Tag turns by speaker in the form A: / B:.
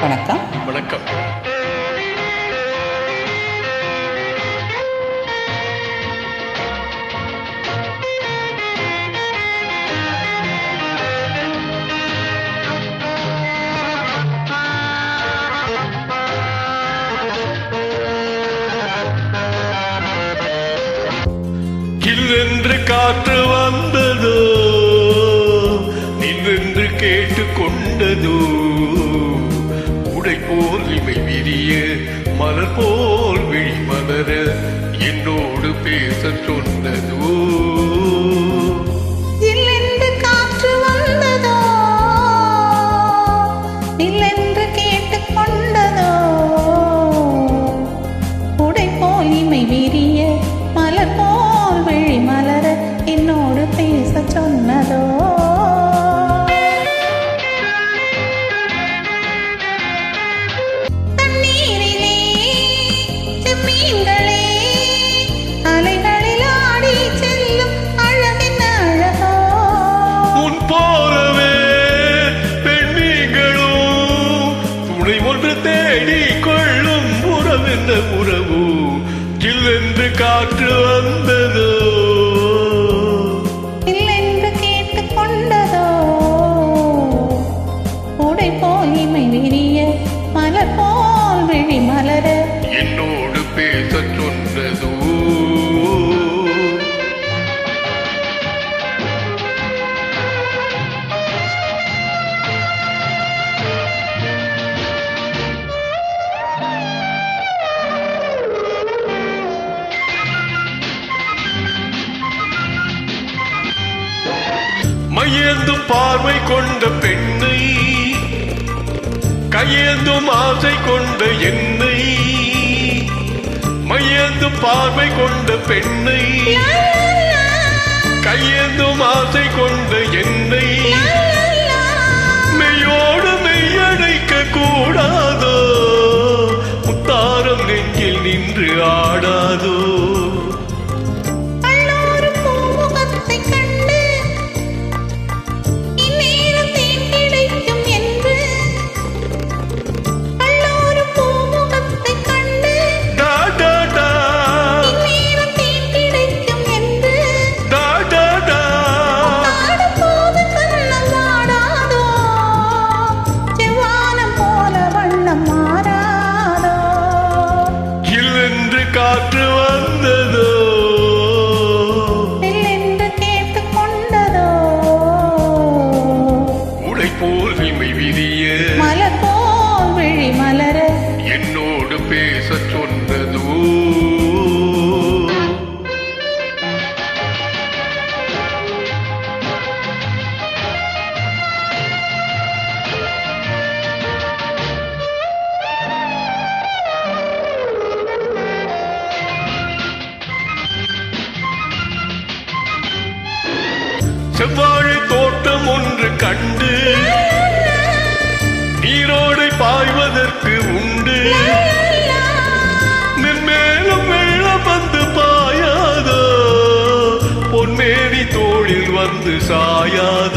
A: வணக்கம்.
B: வணக்கம். கில்லென்று காற்று வந்ததோ, நில்லென்று கேட்டுக்கொண்டதோ, உடை போல் இமை விரிய மலர் போல் விழி மலர என்னோடு பேச சொன்னதோ.
A: என்னோடு பேச சொன்னதோ. தண்ணீரிலே செம்மீன்களே அலைகளில் ஆடி செல்லும் அழகின் அழகோ.
B: உன் போலவே பெண்மீன்களும் துணை ஒன்று தேடி கொள்ளும் உறவென்ன உறவு. கில்லென்று காற்று வந்ததோ,
A: மலர் போல் விழி மலர
B: என்னோடு பேச சொன்னதோ. மையேந்தும் பார்வை கொண்ட பெண்ணை, கையேந்தும் ஆசை கொண்ட என்னை, மையேந்தும் பார்வை கொண்ட பெண்ணை, கையேந்தும் ஆசை கொண்ட என்னை, மெய்யோடு மெய்யடைக்க கூடாதோ, முத்தாரம் நெஞ்சில் நின்று ஆடாதோ. காற்று வந்ததோ,
A: நில்லென்று கேட்டுக்கொண்டதோ,
B: உடை போல் இமை விரிய
A: மலர் போல் விழி மலர
B: என்னோடு பேச சொன்னதோ. செவ்வாழை தோட்டம் ஒன்று கண்டு நீரோடை பாய்வதற்கு உண்டு, மென்மேலும் வெள்ளம் வந்து பாயாதோ, பொன்மேனி தோளில் வந்து சாயாதோ.